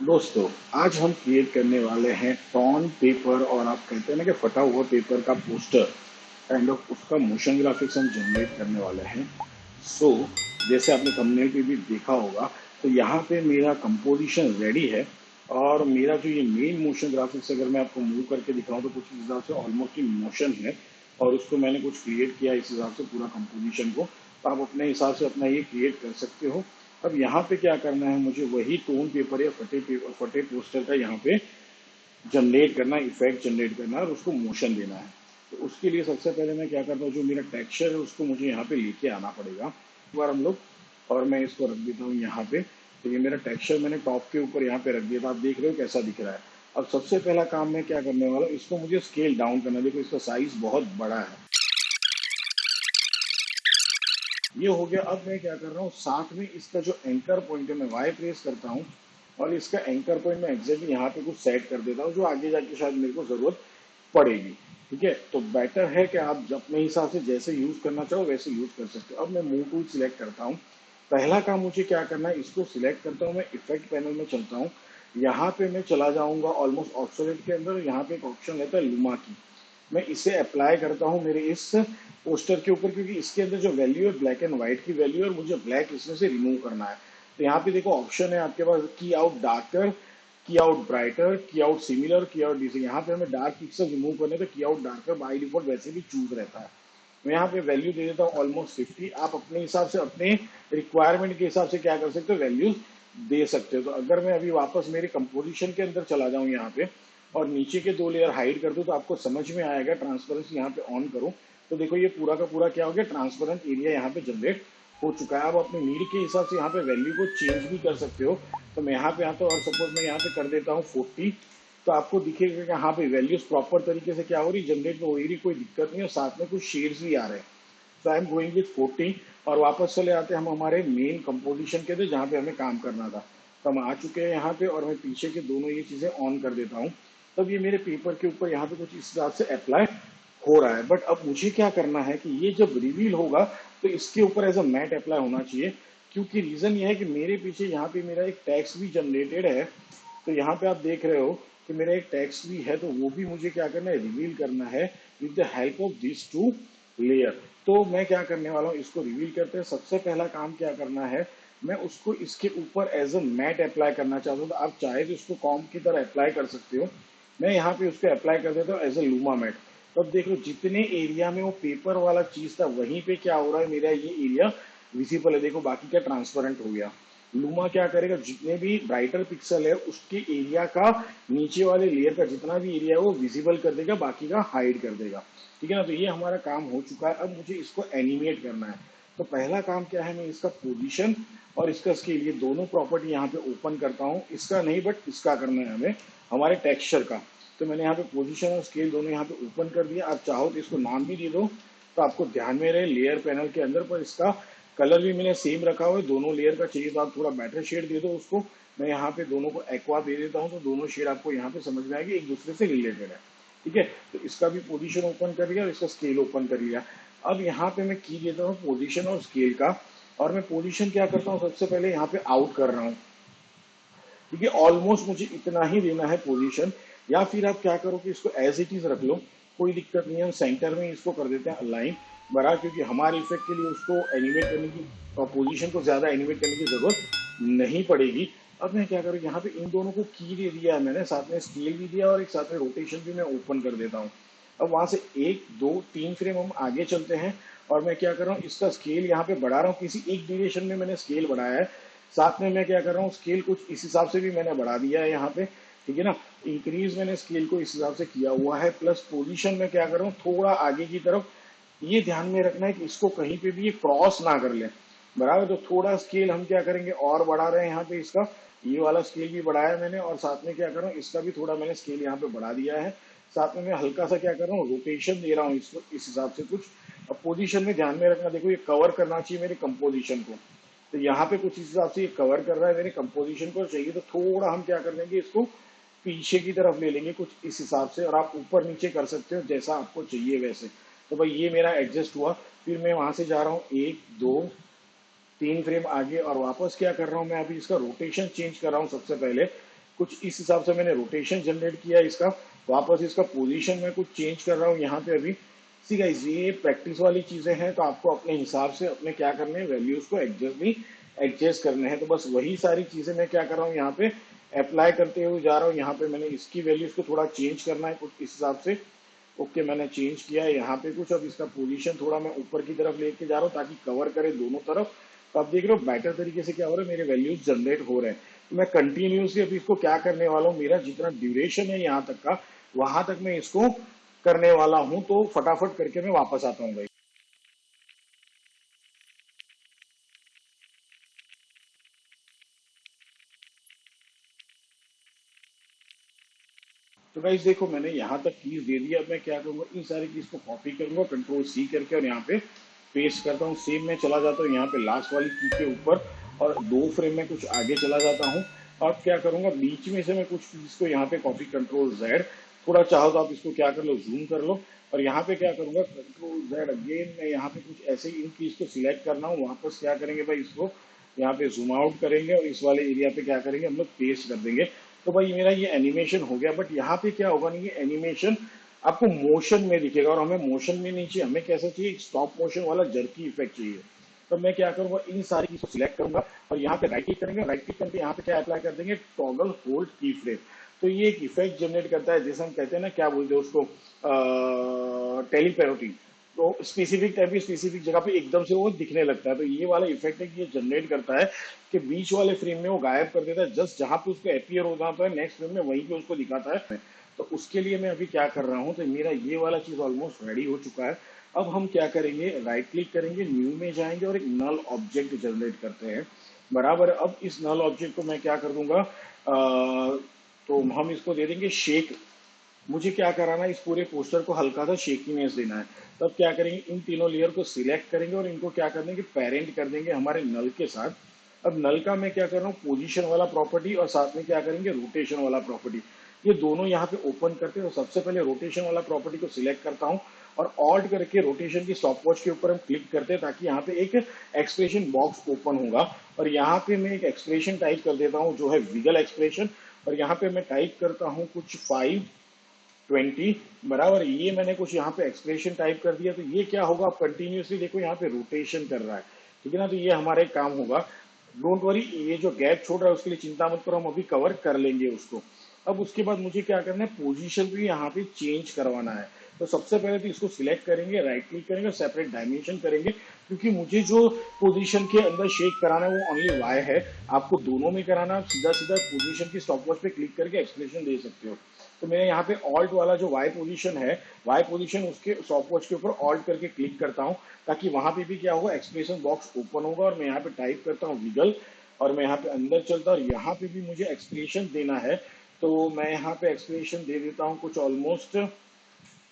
दोस्तों, आज हम क्रिएट करने वाले हैं टॉन पेपर और आप कहते हैं ना कि फटा हुआ पेपर का पोस्टर काइंड ऑफ उसका मोशन ग्राफिक्स हम जनरेट करने वाले हैं। सो जैसे आपने थंबनेल पे भी देखा होगा, तो यहाँ पे मेरा कंपोजिशन रेडी है और मेरा जो ये मेन मोशन ग्राफिक्स अगर मैं आपको मूव करके दिखाऊं तो कुछ इस हिसाब से ऑलमोस्ट इन मोशन है और उसको मैंने कुछ क्रिएट किया इस हिसाब से पूरा कंपोजिशन को। तो आप अपने हिसाब से अपना ये क्रिएट कर सकते हो। अब यहाँ पे क्या करना है, मुझे वही टोन पेपर या फटे पोस्टर का यहाँ पे जनरेट करना, इफेक्ट जनरेट करना है और उसको मोशन देना है। तो उसके लिए सबसे पहले मैं क्या करता हूँ, जो मेरा टेक्सचर है उसको मुझे यहाँ पे लेके आना पड़ेगा एक बार हम लोग। और मैं इसको रख देता हूँ यहाँ पे। तो ये मेरा टेक्सचर मैंने टॉप के ऊपर यहाँ पे रख दिया था, आप देख रहे हो कैसा दिख रहा है। अब सबसे पहला काम मैं क्या करने वाला हूँ, इसको मुझे स्केल डाउन करना है। देखो इसका साइज बहुत बड़ा है, ये हो गया। अब मैं क्या कर रहा हूँ, साथ में इसका जो एंकर पॉइंट है मैं वाई प्रेस करता हूँ और इसका एंकर पॉइंट मैं एग्जैक्टली यहाँ पे कुछ सेट कर देता हूँ जो आगे जाके शायद मेरे को जरूरत पड़ेगी। ठीक है, तो बेटर है कि आप अपने हिसाब से जैसे यूज करना चाहो वैसे यूज कर सकते हो। अब मैं मूव टूल सिलेक्ट करता हूँ। पहला काम मुझे क्या करना है, इसको सिलेक्ट करता हूँ, मैं इफेक्ट पैनल में चलता हूँ। यहाँ पे मैं चला जाऊंगा ऑलमोस्ट ऑब्सोलेट के अंदर। यहाँ पे एक ऑप्शन रहता है लुमा की, मैं इसे अप्लाई करता हूँ मेरे इस पोस्टर के ऊपर, क्योंकि इसके अंदर जो वैल्यू है ब्लैक एंड व्हाइट की वैल्यू है और मुझे ब्लैक इसमें से रिमूव करना है। तो यहाँ पे देखो ऑप्शन है आपके पास, की आउट डार्कर, की आउट ब्राइटर, की आउट सिमिलर, की आउट डिसे। यहाँ पे हमें डार्क पिक्सल रिमूव करने तो की आउट डार्कर बाई डिफॉल्ट वैसे भी चूज रहता है। मैं यहाँ पे वैल्यू दे देता हूँ ऑलमोस्ट 50। आप अपने हिसाब से अपने रिक्वायरमेंट के हिसाब से क्या कर सकते हो, वैल्यूज दे सकते हो। तो अगर मैं अभी वापस मेरे कंपोजिशन के अंदर चला जाऊँ यहाँ पे और नीचे के दो लेयर हाइड कर दूं तो आपको समझ में आएगा। ट्रांसपेरेंसी यहाँ पे ऑन करूं तो देखो ये पूरा का पूरा क्या हो गया, ट्रांसपेरेंट एरिया यहाँ पे जनरेट हो चुका है। आप अपने नीड के हिसाब से यहाँ पे वैल्यू को चेंज भी कर सकते हो। तो मैं यहाँ पे आता हूँ और सपोज मैं यहाँ पे कर देता हूँ 40। तो आपको दिखेगा कि यहाँ पे वैल्यूज प्रॉपर तरीके से क्या हो रही, जनरेट हो रही, कोई दिक्कत नहीं है। साथ में कुछ शेड्स भी आ रहे हैं। तो आई एम गोइंग विथ 40 और वापस चले आते हैं हम हमारे मेन कंपोजिशन के थे जहाँ पे हमें काम करना था। तो हम आ चुके हैं यहाँ पे और मैं पीछे के दोनों ये चीजें ऑन कर देता हूँ। तब ये मेरे पेपर के ऊपर यहाँ पे कुछ इस हिसाब से अप्लाई हो रहा है। बट अब मुझे क्या करना है कि ये जब रिवील होगा तो इसके ऊपर एज अ मैट अप्लाई होना चाहिए, क्योंकि रीजन ये है कि मेरे पीछे यहाँ पे मेरा एक टैक्स भी जनरेटेड है। तो यहाँ पे आप देख रहे हो कि मेरा एक टैक्स भी है, तो वो भी मुझे क्या करना है, रिवील करना है with the help of this two layer. तो मैं क्या करने वाला हूँ, इसको रिवील करते हैं। सबसे पहला काम क्या करना है, मैं उसको इसके ऊपर एज अ मैट अप्लाई करना चाहता हूँ। तो आप चाहे तो इसको कॉम की तरह अप्लाई कर सकते हो। मैं यहाँ पे उसको अप्लाई कर देता हूँ एज अ लूमा मैट। तो अब देख लो जितने एरिया में वो पेपर वाला चीज था वहीं पे क्या हो रहा है, मेरा ये एरिया विजिबल है। देखो बाकी क्या ट्रांसपेरेंट हो गया। लूमा क्या करेगा, जितने भी ब्राइटर पिक्सल है उसके एरिया का, नीचे वाले लेयर का जितना भी एरिया है वो विजिबल कर देगा, बाकी का हाइड कर देगा। ठीक है ना। तो ये हमारा काम हो चुका है। अब मुझे इसको एनिमेट करना है। तो पहला काम क्या है, मैं इसका पोजीशन और इसका स्केल, ये दोनों प्रॉपर्टी यहाँ पे ओपन करता हूँ। इसका नहीं बट इसका करना है हमें, हमारे टेक्सचर का। तो मैंने यहाँ पे पोजीशन और स्केल दोनों यहाँ पे ओपन कर दिया। आप चाहो तो इसको नाम भी दे दो, तो आपको ध्यान में रहे लेयर पैनल के अंदर। पर इसका कलर भी मैंने सेम रखा हुआ है, दोनों लेयर का चाहिए तो आप थोड़ा बेटर शेड दे दो उसको। मैं यहाँ पे दोनों को एक्वा दे देता हूँ, तो दोनों शेड आपको यहाँ पे समझ में आएगी एक दूसरे से रिलेटेड है। ठीक है, तो इसका भी पोजीशन ओपन कर लिया और इसका स्केल ओपन कर लिया। अब यहाँ पे मैं की देता हूँ पोजीशन और स्केल का। और मैं पोजीशन क्या करता हूँ, सबसे पहले यहाँ पे आउट कर रहा हूँ। ठीक है, ऑलमोस्ट मुझे इतना ही देना है पोजीशन। या फिर आप क्या करो कि इसको एज इट इज रख लो, कोई दिक्कत नहीं है। हम सेंटर में इसको कर देते हैं अलाइन बड़ा, क्योंकि हमारे इफेक्ट के लिए उसको एनिमेट करने की और पोजीशन को ज्यादा एनिमेट करने की जरूरत नहीं पड़ेगी। अब मैं क्या करूँ, यहाँ पे इन दोनों को की दे दिया है मैंने, साथ में स्केल भी दिया और एक साथ में रोटेशन भी मैं ओपन कर देता हूँ। अब वहां से एक दो तीन फ्रेम हम आगे चलते हैं और मैं क्या कर रहा हूँ, इसका स्केल यहाँ पे बढ़ा रहा हूँ। किसी एक डिरेक्शन में मैंने स्केल बढ़ाया है। साथ में मैं क्या कर रहा हूँ, स्केल कुछ इस हिसाब से भी मैंने बढ़ा दिया है यहाँ पे। ठीक है ना, इंक्रीज मैंने स्केल को इस हिसाब से किया हुआ है। प्लस पोजीशन में क्या कर रहा हूँ, थोड़ा आगे की तरफ। ये ध्यान में रखना है कि इसको कहीं पे भी ये क्रॉस ना कर ले, बराबर। तो थोड़ा स्केल हम क्या करेंगे और बढ़ा रहे हैं यहाँ पे इसका, ये वाला स्केल भी बढ़ाया मैंने। और साथ में क्या कर रहा हूँ, इसका भी थोड़ा मैंने स्केल यहाँ पे बढ़ा दिया है। साथ में मैं हल्का सा क्या कर रहा हूँ, रोटेशन दे रहा हूँ इसको इस हिसाब से कुछ। अब पोजीशन में ध्यान में रखना, देखो ये कवर करना चाहिए मेरे कंपोजिशन को। तो यहाँ पे कुछ इस हिसाब से ये कवर कर रहा है मेरे कंपोजिशन को। चाहिए तो थोड़ा हम क्या कर लेंगे, इसको पीछे की तरफ ले लेंगे कुछ इस हिसाब से। और आप ऊपर नीचे कर सकते हो जैसा आपको चाहिए वैसे। तो भाई ये मेरा एडजस्ट हुआ। फिर मैं वहां से जा रहा हूँ एक दो तीन फ्रेम आगे और वापस क्या कर रहा हूँ मैं, अभी इसका रोटेशन चेंज कर रहा हूँ सबसे पहले। कुछ इस हिसाब से मैंने रोटेशन जनरेट किया इसका, वापस इसका पोजीशन में कुछ चेंज कर रहा हूँ यहाँ पे अभी। सी गाइस, ये प्रैक्टिस वाली चीजें हैं, तो आपको अपने हिसाब से अपने क्या करने हैं, वैल्यूज को एडजस्ट करने हैं। तो बस वही सारी चीजें मैं क्या कर रहा हूँ यहाँ पे अप्लाई करते हुए जा रहा हूँ। यहाँ पे मैंने इसकी वैल्यूज को थोड़ा चेंज करना है कुछ इस हिसाब से। ओके, मैंने चेंज किया है यहाँ पे कुछ। अब इसका पोजीशन थोड़ा मैं ऊपर की तरफ लेके जा रहा हूँ ताकि कवर करे दोनों तरफ। तो आप देख रहे हो बेटर तरीके से क्या हो रहा है, मेरे वैल्यूज जनरेट हो रहे हैं। तो मैं कंटिन्यूसली अभी इसको क्या करने वाला हूँ, मेरा जितना ड्यूरेशन है यहाँ तक का, वहां तक मैं इसको करने वाला हूँ। तो फटाफट करके मैं वापस आता हूँ भाई। तो गाइस देखो, मैंने यहाँ तक कीज दे दिया। अब मैं क्या करूंगा, इन सारी कीज को कॉपी करूंगा कंट्रोल सी करके और यहाँ पे पेस्ट करता हूँ। सेम में चला जाता हूँ यहाँ पे लास्ट वाली की के ऊपर और 2 फ्रेम में कुछ आगे चला जाता हूँ। अब क्या करूंगा, बीच में से मैं कुछ चीज को यहाँ पे कॉपी कंट्रोल जेड, थोड़ा चाहो तो आप इसको क्या कर लो, जूम कर लो। और यहाँ पे क्या करूंगा, कंट्रोल जेड अगेन, मैं यहाँ पे कुछ ऐसे ही इन कीज को सिलेक्ट करना हूँ। वापस क्या करेंगे भाई, इसको यहाँ पे जूम आउट करेंगे और इस वाले एरिया पे क्या करेंगे, हम लोग पेस्ट कर देंगे। तो भाई मेरा ये एनिमेशन हो गया। बट यहाँ पे क्या होगा, नहीं ये एनिमेशन आपको मोशन में दिखेगा और हमें मोशन में नहीं चाहिए, हमें कैसा चाहिए, स्टॉप मोशन वाला जर्की इफेक्ट चाहिए। तो मैं क्या करूंगा, इन सारी चीजों को सिलेक्ट करूंगा और यहाँ पे राइट क्लिक करेंगे। राइट क्लिक करके यहाँ पे क्या अप्लाई कर देंगे, टॉगल होल्ड की फ्रेम। तो ये एक इफेक्ट जनरेट करता है, जैसे हम कहते हैं ना, क्या बोलते हैं उसको, टेलीपेरोटी। तो स्पेसिफिक टाइप की स्पेसिफिक जगह पे एकदम से वो दिखने लगता है। तो ये वाला इफेक्ट है कि ये जनरेट करता है कि बीच वाले फ्रेम में वो गायब कर देता है, जस्ट जहां पे उसको अपीयर हो जाता है नेक्स्ट फ्रेम में वहीं पे उसको दिखाता है। तो उसके लिए मैं अभी क्या कर रहा हूँ, तो मेरा ये वाला चीज ऑलमोस्ट रेडी हो चुका है। अब हम क्या करेंगे, राइट क्लिक करेंगे, न्यू में जाएंगे और एक नल ऑब्जेक्ट जनरेट करते हैं। बराबर। अब इस नल ऑब्जेक्ट को मैं क्या कर दूंगा, तो हम इसको दे देंगे शेक। मुझे क्या कराना है, इस पूरे पोस्टर को हल्का सा शेकीनेस देना है। तब क्या करेंगे, इन तीनों लेयर को सिलेक्ट करेंगे और इनको क्या कर देंगे, पेरेंट कर देंगे हमारे नल के साथ। अब नल का मैं क्या कर रहा हूँ, पोजीशन वाला प्रॉपर्टी और साथ में क्या करेंगे, रोटेशन वाला प्रॉपर्टी। ये दोनों यहाँ पे ओपन करते हैं। तो सबसे पहले रोटेशन वाला प्रॉपर्टी को सिलेक्ट करता हूँ और ऑल्ट करके रोटेशन की स्टॉप वॉच के ऊपर हम क्लिक करते हैं ताकि यहाँ पे एक एक्सप्रेशन बॉक्स ओपन होगा। और यहाँ पे मैं एक एक्सप्रेशन टाइप कर देता हूँ जो है विगल एक्सप्रेशन। और यहाँ पे मैं टाइप करता हूँ कुछ 520 बराबर। ये मैंने कुछ यहाँ पे एक्सप्रेशन टाइप कर दिया। तो ये क्या होगा, आप कंटिन्यूसली देखो यहाँ पे रोटेशन कर रहा है, ठीक है ना। तो ये हमारा एक काम होगा। डोंट वरी, ये जो गैप छोड़ रहा है उसके लिए चिंता मत करो, हम अभी कवर कर लेंगे उसको। अब उसके बाद मुझे क्या करना है, पोजीशन भी यहाँ पे चेंज करवाना है। तो सबसे पहले तो इसको सिलेक्ट करेंगे, राइट क्लिक करेंगे, सेपरेट डायमेंशन करेंगे, क्योंकि मुझे जो पोजीशन के अंदर शेक कराना है वो ओनली वाई है। आपको दोनों में कराना, आप सीधा सीधा पोजीशन की स्टॉप वॉच पे क्लिक करके एक्सप्रेशन दे सकते हो। तो मेरे यहाँ पे ऑल्ट वाला जो वाई पोजीशन है, वाई पोजीशन उसके स्टॉप वॉच के ऊपर ऑल्ट करके क्लिक करता हूँ ताकि वहां पे भी क्या होगा, एक्सप्रेशन बॉक्स ओपन होगा। और मैं यहाँ पे टाइप करता हूँ विगल और मैं यहाँ पे अंदर चलता हूँ और यहाँ पे भी मुझे एक्सप्रेशन देना है। तो मैं यहाँ पे एक्सप्रेशन दे देता हूँ कुछ ऑलमोस्ट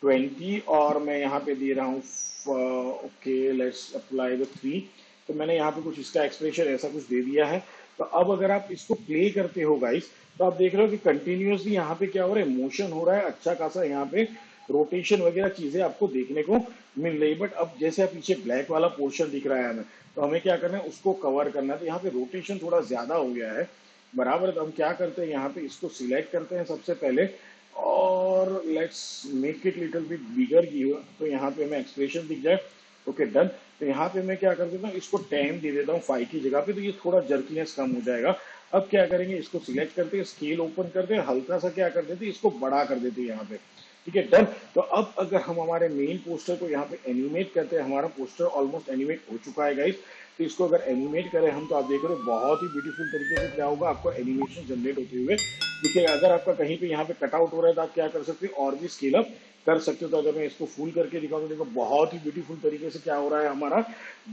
20 और मैं यहाँ पे दे रहा हूँ ओके, लेट्स अप्लाई द 3। तो मैंने यहाँ पे कुछ इसका एक्सप्रेशन ऐसा कुछ दे दिया है। तो अब अगर आप इसको प्ले करते हो गाइस, तो आप देख रहे हो कि कंटिन्यूअसली यहाँ पे क्या हो रहा है, मोशन हो रहा है अच्छा खासा। यहाँ पे रोटेशन वगैरह चीजें आपको देखने को मिल रही। बट अब जैसे आप पीछे ब्लैक वाला पोर्शन दिख रहा है हमें, तो हमें क्या करना है, उसको कवर करना है। तो यहाँ पे रोटेशन थोड़ा ज्यादा हो गया है बराबर। तो हम क्या करते हैं, यहाँ पे इसको सिलेक्ट करते हैं सबसे पहले और let's make it little bit बिगर की हो, तो यहाँ पे हमें एक्सप्रेशन दिख जाए। Okay done. तो यहाँ पे मैं क्या कर देता हूँ, इसको 10 दे देता हूँ 5 की जगह पे, तो ये थोड़ा जर्कीनेस कम हो जाएगा। अब क्या करेंगे, इसको सिलेक्ट करते हैं, स्केल ओपन करते हैं, हल्का सा क्या कर देते हैं, इसको बड़ा कर देते हैं यहाँ पे, ठीक है डन। तो अब अगर हम हमारे मेन पोस्टर को यहाँ पे एनिमेट करते हैं, हमारा पोस्टर ऑलमोस्ट एनिमेट हो चुका है गाइस। तो इसको अगर एनिमेट करें हम, तो आप देख रहे हो बहुत ही ब्यूटीफुल तरीके से क्या होगा, आपको एनिमेशन जनरेट होते हुए देखिए। अगर आपका कहीं पे यहाँ पे कटआउट हो रहा है तो आप क्या कर सकते हो, और भी स्केल अप कर सकते हो। तो अगर मैं इसको फुल करके दिखाऊं तो देखो बहुत ही ब्यूटीफुल तरीके से क्या हो रहा है, हमारा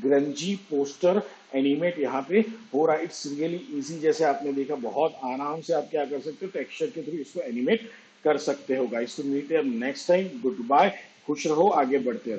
ग्रंजी पोस्टर एनिमेट यहाँ पे हो रहा है। इट्स रियली इजी, जैसे आपने देखा बहुत आराम से आप क्या कर सकते हो, टेक्सचर के थ्रू इसको एनिमेट कर सकते हो गाइस। तो मिलते हैं अब नेक्स्ट टाइम, गुड बाय, खुश रहो, आगे बढ़ते रहो।